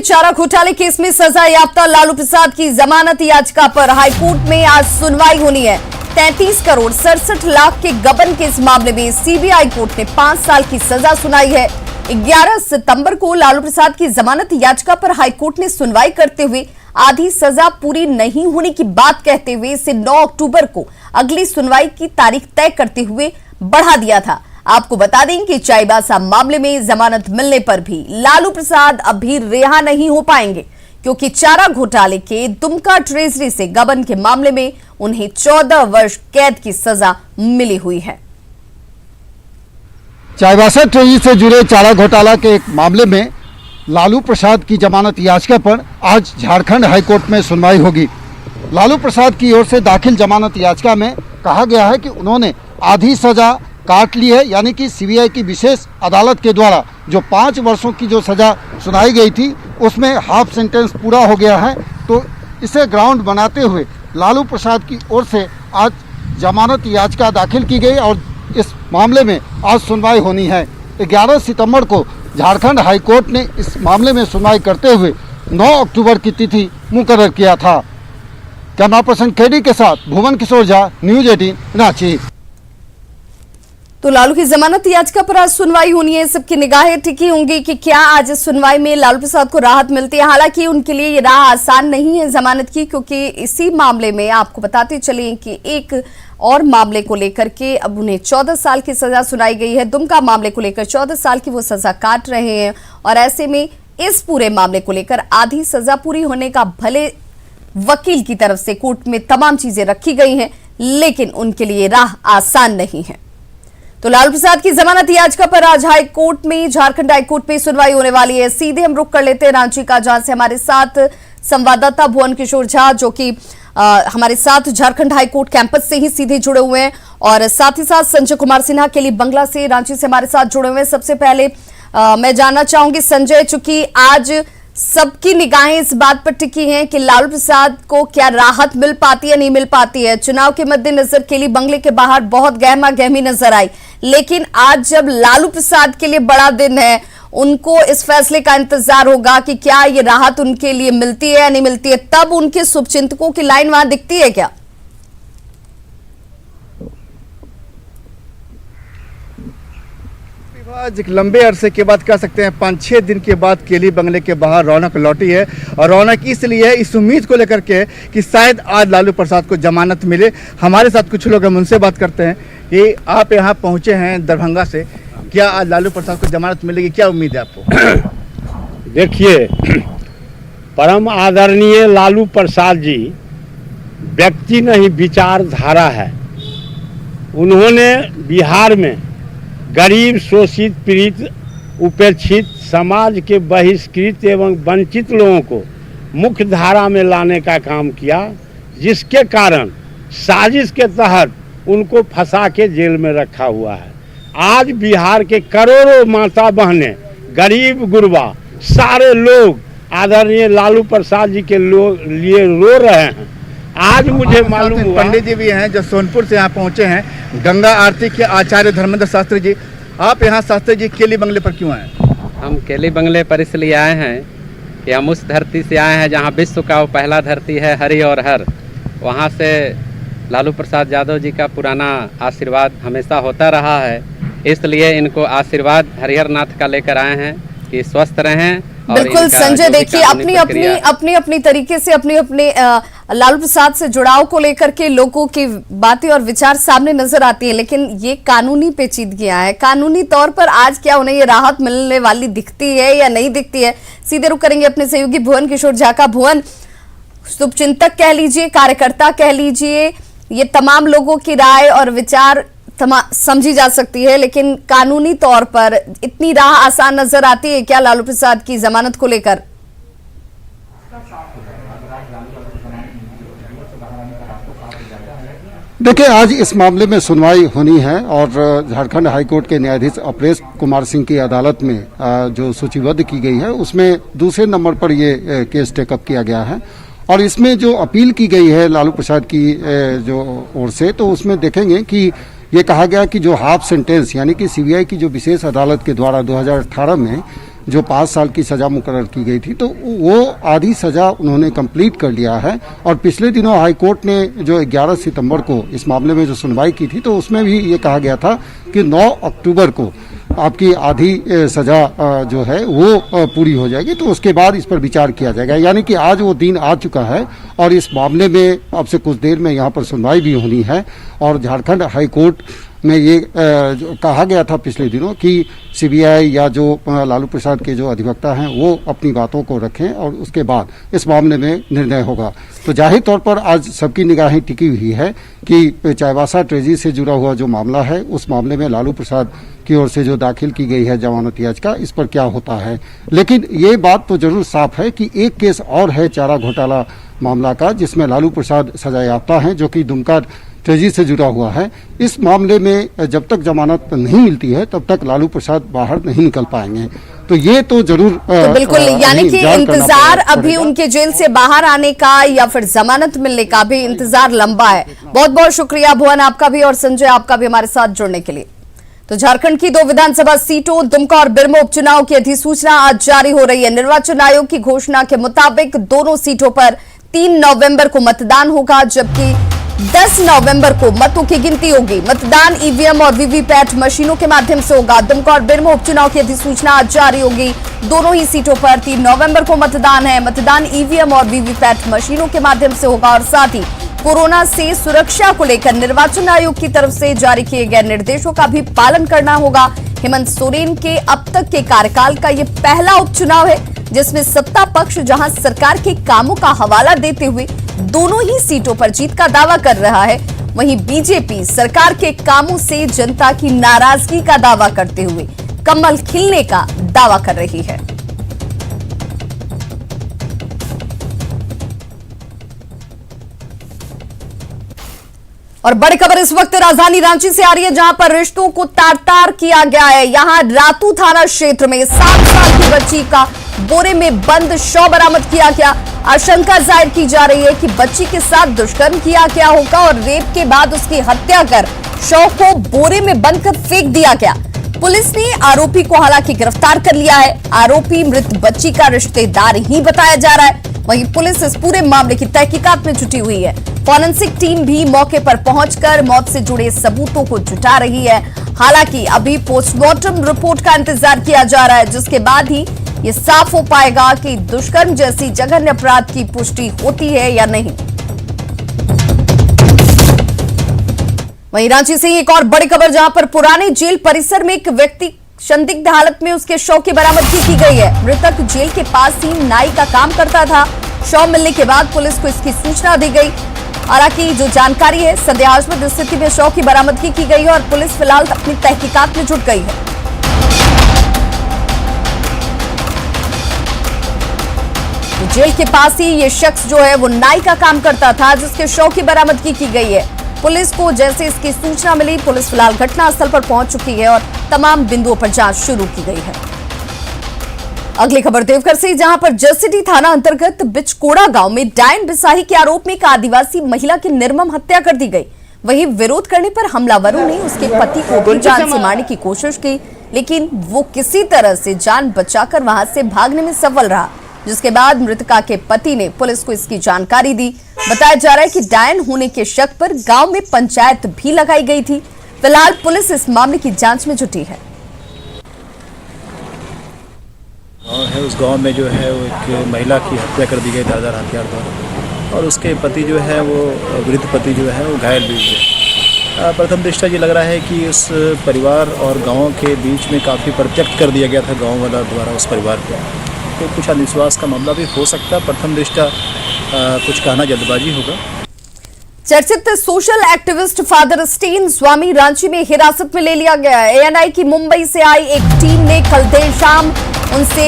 चारा घोटाले केस में सजा याफ्ता लालू प्रसाद की जमानत याचिका पर हाईकोर्ट में आज सुनवाई होनी है। 33 करोड़ 67 लाख के गबन के इस मामले में सीबीआई कोर्ट ने 5 साल की सजा सुनाई है। 11 सितंबर को लालू प्रसाद की जमानत याचिका पर हाईकोर्ट ने सुनवाई करते हुए आधी सजा पूरी नहीं होने की बात कहते हुए इसे 9 अक्टूबर को अगली सुनवाई की तारीख तय करते हुए बढ़ा दिया था। आपको बता दें कि चाईबासा मामले में जमानत मिलने पर भी लालू प्रसाद अभी रिहा नहीं हो पाएंगे, क्योंकि चारा घोटाले के दुमका ट्रेजरी से गबन के मामले में उन्हें 14 वर्ष कैद की सजा मिली हुई है। चाईबासा ट्रेजरी से जुड़े चारा घोटाला के एक मामले में लालू प्रसाद की जमानत याचिका पर आज झारखंड हाईकोर्ट में सुनवाई होगी। लालू प्रसाद की ओर से दाखिल जमानत याचिका में कहा गया है कि उन्होंने आधी सजा काट ली है, यानी कि सीबीआई की विशेष अदालत के द्वारा जो 5 वर्षों की जो सजा सुनाई गई थी उसमें हाफ सेंटेंस पूरा हो गया है। तो इसे ग्राउंड बनाते हुए लालू प्रसाद की ओर से आज जमानत याचिका दाखिल की गई और इस मामले में आज सुनवाई होनी है। 11 सितंबर को झारखंड हाईकोर्ट ने इस मामले में सुनवाई करते हुए 9 अक्टूबर की तिथि मुकर्रर किया था। कैमरा पर्सन केडी के साथ भुवन किशोर झा, न्यूज़ 18 रांची। तो लालू की जमानत याचिका पर आज सुनवाई होनी है। सबकी निगाहें टिकी होंगी कि क्या आज इस सुनवाई में लालू प्रसाद को राहत मिलती है। हालांकि उनके लिए ये राह आसान नहीं है जमानत की, क्योंकि इसी मामले में आपको बताते चले कि एक और मामले को लेकर के अब उन्हें 14 साल की सजा सुनाई गई है। दुमका मामले को लेकर 14 साल की वो सजा काट रहे हैं और ऐसे में इस पूरे मामले को लेकर आधी सजा पूरी होने का भले वकील की तरफ से कोर्ट में तमाम चीजें रखी गई हैं, लेकिन उनके लिए राह आसान नहीं है। तो लालू प्रसाद की जमानत याचिका पर आज हाई कोर्ट में, झारखंड हाई कोर्ट में सुनवाई होने वाली है। सीधे हम रुक कर लेते हैं रांची का, जहां से हमारे साथ संवाददाता भुवन किशोर झा, जो कि हमारे साथ झारखंड हाई कोर्ट कैंपस से ही सीधे जुड़े हुए हैं, और साथ ही साथ संजय कुमार सिन्हा के लिए बंगला से रांची से हमारे साथ जुड़े हुए हैं। सबसे पहले मैं जानना चाहूंगी संजय, चूंकि आज सबकी निगाहें इस बात पर टिकी हैं कि लालू प्रसाद को क्या राहत मिल पाती है नहीं मिल पाती है। चुनाव के मद्देनजर केली बंगले के बाहर बहुत गहमा गहमी नजर आई, लेकिन आज जब लालू प्रसाद के लिए बड़ा दिन है, उनको इस फैसले का इंतजार होगा कि क्या ये राहत उनके लिए मिलती है या नहीं मिलती है। तब उनके शुभचिंतकों की लाइन वहां दिखती है क्या? आज एक लंबे अरसे के बाद कह सकते हैं 5-6 दिन के बाद केली बंगले के बाहर रौनक लौटी है, और रौनक इसलिए है इस उम्मीद को लेकर के कि शायद आज लालू प्रसाद को जमानत मिले। हमारे साथ कुछ लोग हम उनसे बात करते हैं कि आप यहाँ पहुँचे हैं दरभंगा से, क्या आज लालू प्रसाद को जमानत मिलेगी, क्या उम्मीद है आपको? देखिए, परम आदरणीय लालू प्रसाद जी व्यक्ति नहीं विचारधारा है। उन्होंने बिहार में गरीब, शोषित, पीड़ित, उपेक्षित, समाज के बहिष्कृत एवं वंचित लोगों को मुख्य धारा में लाने का काम किया, जिसके कारण साजिश के तहत उनको फंसा के जेल में रखा हुआ है। आज बिहार के करोड़ों माता बहनें, गरीब गुरबा, सारे लोग आदरणीय लालू प्रसाद जी के लिए रो रहे हैं। आज मुझे मालूम हुआ, पंडित जी भी हैं जो सोनपुर से यहाँ पहुँचे हैं, गंगा आरती के आचार्य धर्मेंद्र शास्त्री जी। आप यहाँ शास्त्री जी केली बंगले पर क्यों आए? हम केली बंगले पर इसलिए आए हैं कि हम उस धरती से आए हैं जहाँ विश्व का वो पहला धरती है, हरि और हर। वहाँ से लालू प्रसाद यादव जी का पुराना आशीर्वाद हमेशा होता रहा है, इसलिए इनको आशीर्वाद हरिहर नाथ का लेकर आए हैं कि स्वस्थ रहें। बिल्कुल संजय, देखिए अपनी अपनी तरीके से अपने लालू प्रसाद से जुड़ाव को लेकर के लोगों की बातें और विचार सामने नजर आती है, लेकिन ये कानूनी पेचीदगियां हैं। कानूनी तौर पर आज क्या उन्हें ये राहत मिलने वाली दिखती है या नहीं दिखती है? सीधे रुक करेंगे अपने सहयोगी भुवन किशोर झा का। भुवन, शुभचिंतक कह लीजिए, कार्यकर्ता कह लीजिए, ये तमाम लोगों की राय और विचार समझी जा सकती है, लेकिन कानूनी तौर पर इतनी राह आसान नजर आती है क्या लालू प्रसाद की जमानत को लेकर? देखिए, आज इस मामले में सुनवाई होनी है और झारखंड हाईकोर्ट के न्यायाधीश अपरेश कुमार सिंह की अदालत में जो सूचीबद्ध की गई है उसमें दूसरे नंबर पर ये केस टेकअप किया गया है। और इसमें जो अपील की गई है लालू प्रसाद की जो ओर से, तो उसमें देखेंगे कि ये कहा गया कि जो हाफ सेंटेंस यानी कि सीबीआई की जो विशेष अदालत के द्वारा 2018 में जो 5 साल की सज़ा मुकर्रर की गई थी, तो वो आधी सज़ा उन्होंने कंप्लीट कर लिया है। और पिछले दिनों हाईकोर्ट ने जो 11 सितंबर को इस मामले में जो सुनवाई की थी, तो उसमें भी ये कहा गया था कि 9 अक्टूबर को आपकी आधी सज़ा जो है वो पूरी हो जाएगी, तो उसके बाद इस पर विचार किया जाएगा। यानी कि आज वो दिन आ चुका है और इस मामले में अब से कुछ देर में यहाँ पर सुनवाई भी होनी है। और झारखंड हाईकोर्ट में ये जो कहा गया था पिछले दिनों कि सीबीआई या जो लालू प्रसाद के जो अधिवक्ता हैं वो अपनी बातों को रखें और उसके बाद इस मामले में निर्णय होगा। तो जाहिर तौर पर आज सबकी निगाहें टिकी हुई है कि चाईबासा ट्रेजरी से जुड़ा हुआ जो मामला है, उस मामले में लालू प्रसाद की ओर से जो दाखिल की गई है जमानत याचिका, इस पर क्या होता है। लेकिन ये बात तो जरूर साफ है कि एक केस और है चारा घोटाला मामला का, जिसमें लालू प्रसाद सजायाफ्ता हैं, जो कि दुमका ट्रेजरी से जुड़ा हुआ है। इस मामले में जब तक जमानत नहीं मिलती है तब तक लालू प्रसाद बाहर नहीं निकल पाएंगे। तो ये तो जरूर तो बिल्कुल, यानी कि इंतजार अभी उनके जेल से बाहर आने का या फिर जमानत मिलने का भी इंतजार लंबा है। बहुत बहुत शुक्रिया भुवन आपका भी और संजय आपका भी हमारे साथ जुड़ने के लिए। तो झारखंड की 2 विधानसभा सीटों दुमका और बेरमो उपचुनाव की अधिसूचना आज जारी हो रही है। निर्वाचन आयोग की घोषणा के मुताबिक दोनों सीटों पर 3 नवंबर को मतदान होगा, जबकि 10 नवंबर को मतों की गिनती होगी। मतदान ईवीएम और वीवीपैट मशीनों के माध्यम से होगा। दुमका और बेरमो उपचुनाव की अधिसूचना आज जारी होगी। दोनों ही सीटों पर 3 नवंबर को मतदान है। मतदान ईवीएम और वीवीपैट मशीनों के माध्यम से होगा और साथ ही कोरोना से सुरक्षा को लेकर निर्वाचन आयोग की तरफ से जारी किए गए निर्देशों का भी पालन करना होगा। हेमंत सोरेन के अब तक के कार्यकाल का ये पहला उपचुनाव है जिसमें सत्ता पक्ष जहां सरकार के कामों का हवाला देते हुए दोनों ही सीटों पर जीत का दावा कर रहा है, वहीं बीजेपी सरकार के कामों से जनता की नाराजगी का दावा करते हुए कमल खिलने का दावा कर रही है। और बड़ी खबर इस वक्त राजधानी रांची से आ रही है, जहां पर रिश्तों को तार-तार किया गया है। यहां रातू थाना क्षेत्र में 7 साल की बच्ची का बोरे में बंद शव बरामद किया गया। आशंका जाहिर की जा रही है कि बच्ची के साथ दुष्कर्म किया गया होगा और रेप के बाद उसकी हत्या कर शव को बोरे में बंद कर फेंक दिया गया। पुलिस ने आरोपी को हालांकि गिरफ्तार कर लिया है। आरोपी मृत बच्ची का रिश्तेदार ही बताया जा रहा है। वहीं पुलिस इस पूरे मामले की तहकीकात में जुटी हुई है। फॉरेंसिक टीम भी मौके पर पहुंचकर मौत से जुड़े सबूतों को जुटा रही है। हालांकि अभी पोस्टमार्टम रिपोर्ट का इंतजार किया जा रहा है, जिसके बाद ही ये साफ हो पाएगा कि दुष्कर्म जैसी जघन्य अपराध की पुष्टि होती है या नहीं। वहीं रांची से एक और बड़ी खबर, जहां पर पुराने जेल परिसर में एक व्यक्ति संदिग्ध हालत में उसके शव की बरामदगी की गई है। मृतक जेल के पास ही नाई का काम करता था। शव मिलने के बाद पुलिस को इसकी सूचना दी गई। हालांकि जो जानकारी है, संदेहास्पद स्थिति में शव की बरामदगी की गई है और पुलिस फिलहाल अपनी तहकीकात में जुट गई है। तो जेल के पास ही ये शख्स जो है वो नाई का काम करता था, जिसके शव की बरामदगी की गई है। पुलिस को जैसे इसकी सूचना मिली, पुलिस फिलहाल घटनास्थल पर पहुंच चुकी है और तमाम बिंदुओं पर जांच शुरू की गई है। अगली खबर देवघर से, जहां पर जरसिटी थाना अंतर्गत बिचकोड़ा गांव में डायन बिसाही के आरोप में एक आदिवासी महिला की निर्मम हत्या कर दी गई। वहीं विरोध करने पर हमलावरों ने उसके पति को भी जान से मारने की कोशिश की, लेकिन वो किसी तरह से जान बचाकर वहां से भागने में सफल रहा, जिसके बाद मृतका के पति ने पुलिस को इसकी जानकारी दी। बताया जा रहा है कि डायन होने के शक पर गांव में पंचायत भी लगाई गई थी। फिलहाल पुलिस इस मामले की जांच में जुटी है। उस गांव में जो है वो एक महिला की हत्या कर दी गई धारदार हथियार द्वारा, और उसके पति जो है वो वृद्ध पति जो है वो घायल भी हुए। प्रथम दृष्टया ये लग रहा है कि उस परिवार और गांव के बीच में काफ़ी परित्यक्त कर दिया गया था गांव वाला द्वारा उस परिवार को, तो कुछ अविश्वास का मामला भी हो सकता है। प्रथम दृष्टया कुछ कहना जल्दबाजी होगा। चर्चित सोशल एक्टिविस्ट फादर स्टेन स्वामी रांची में हिरासत में ले लिया गया है। एएनआई की मुंबई से आई एक टीम ने कल देर शाम उनसे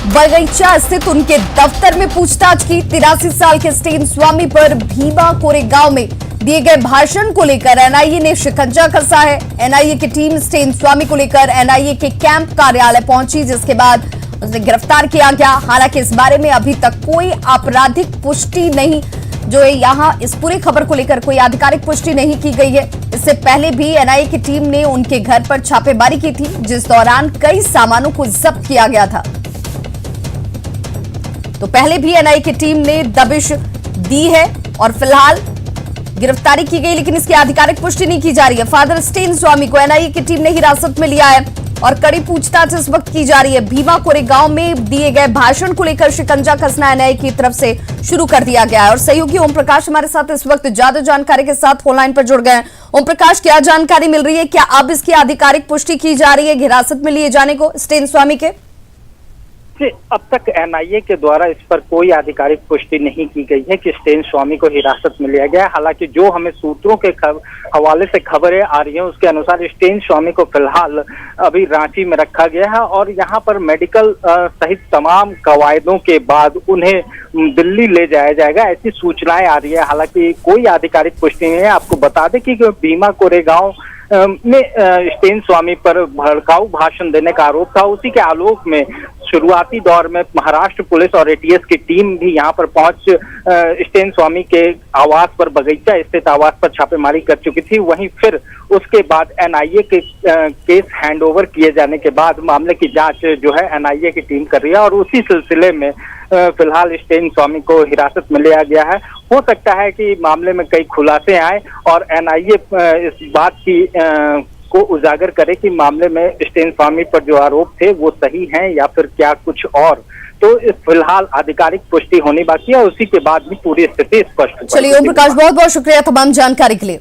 बगीचा स्थित उनके दफ्तर में पूछताछ की। 83 साल के स्टेन स्वामी पर भीमा कोरेगांव में दिए गए भाषण को लेकर एनआईए ने शिकंजा कसा है। एनआईए की टीम स्टेन स्वामी को लेकर एनआईए के कैंप कार्यालय पहुंची, जिसके बाद उसे गिरफ्तार किया गया। हालांकि इस बारे में अभी तक कोई आपराधिक पुष्टि नहीं जो है, यहाँ इस पूरी खबर को लेकर कोई आधिकारिक पुष्टि नहीं की गई है। इससे पहले भी एनआईए की टीम ने उनके घर पर छापेमारी की थी, जिस दौरान कई सामानों को जब्त किया गया था। तो पहले भी एनआईए की टीम ने दबिश दी है और फिलहाल गिरफ्तारी की गई, लेकिन इसकी आधिकारिक पुष्टि नहीं की जा रही है। फादर स्टेन स्वामी को एनआईए की टीम ने हिरासत में लिया है और कड़ी पूछताछ इस वक्त की जा रही है। भीमा कोरेगांव में दिए गए भाषण को लेकर शिकंजा कसना एनआईए की तरफ से शुरू कर दिया गया है और सहयोगी ओम प्रकाश हमारे साथ इस वक्त ज्यादा जानकारी के साथ फोन लाइन पर जुड़ गए हैं। ओम प्रकाश, क्या जानकारी मिल रही है? क्या अब इसकी आधिकारिक पुष्टि की जा रही है हिरासत में लिए जाने को स्टेन स्वामी के? अब तक एनआईए के द्वारा इस पर कोई आधिकारिक पुष्टि नहीं की गई है कि स्टेन स्वामी को हिरासत में लिया गया है। हालांकि जो हमें सूत्रों के हवाले से खबरें आ रही हैं उसके अनुसार स्टेन स्वामी को फिलहाल अभी रांची में रखा गया है और यहां पर मेडिकल सहित तमाम कवायदों के बाद उन्हें दिल्ली ले जाया जाएगा, ऐसी सूचनाएं आ रही है। हालांकि कोई आधिकारिक पुष्टि नहीं है। आपको बता दें कि भीमा कोरेगांव में स्टेन स्वामी पर भड़काऊ भाषण देने का आरोप था। उसी के आलोक में शुरुआती दौर में महाराष्ट्र पुलिस और एटीएस की टीम भी यहां पर पहुंच स्टेन स्वामी के आवास पर, बगीचा स्थित आवास पर छापेमारी कर चुकी थी। वहीं फिर उसके बाद एनआईए के केस हैंडओवर किए जाने के बाद मामले की जांच जो है एनआईए की टीम कर रही है और उसी सिलसिले में फिलहाल स्टेन स्वामी को हिरासत में लिया गया है। हो सकता है कि मामले में कई खुलासे आए और एनआईए इस बात की को उजागर करे कि मामले में स्टेन स्वामी पर जो आरोप थे वो सही हैं या फिर क्या कुछ और। तो फिलहाल आधिकारिक पुष्टि होनी बाकी है, उसी के बाद भी पूरी स्थिति स्पष्ट। चलिए ओम प्रकाश, बहुत बहुत शुक्रिया तमाम जानकारी के लिए।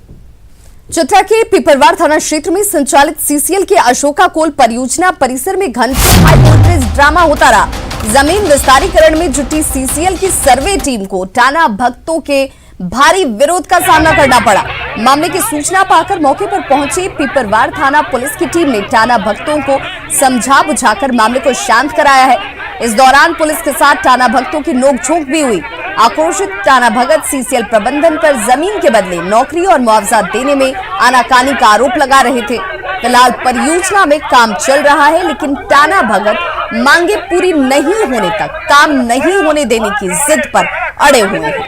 चतरा के पिपरवार थाना क्षेत्र में संचालित सीसीएल के अशोका कोल परियोजना परिसर में घंटों हाई वोल्टेज ड्रामा होता रहा। जमीन विस्तारीकरण में जुटी सीसीएल की सर्वे टीम को टाना भक्तों के भारी विरोध का सामना करना पड़ा। मामले की सूचना पाकर मौके पर पहुंची पिपरवार थाना पुलिस की टीम ने टाना भक्तों को समझा बुझाकर मामले को शांत कराया है। इस दौरान पुलिस के साथ टाना भक्तों की नोकझोंक भी हुई। आक्रोशित टाना भगत सीसीएल प्रबंधन पर जमीन के बदले नौकरी और मुआवजा देने में आनाकानी का आरोप लगा रहे थे। फिलहाल परियोजना में काम चल रहा है, लेकिन टाना भगत मांगे पूरी नहीं होने तक काम नहीं होने देने की जिद पर अड़े हुए हैं।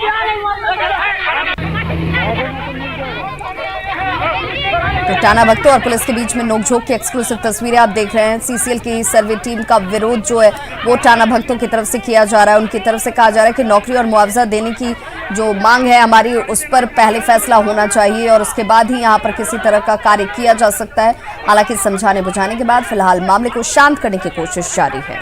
तो टाना भक्तों और पुलिस के बीच में नोकझोंक की एक्सक्लूसिव तस्वीरें आप देख रहे हैं। सीसीएल की सर्वे टीम का विरोध जो है वो टाना भक्तों की तरफ से किया जा रहा है। उनकी तरफ से कहा जा रहा है कि नौकरी और मुआवजा देने की जो मांग है हमारी, उस पर पहले फैसला होना चाहिए और उसके बाद ही यहाँ पर किसी तरह का कार्य किया जा सकता है। हालांकि समझाने बुझाने के बाद फिलहाल मामले को शांत करने की कोशिश जारी है।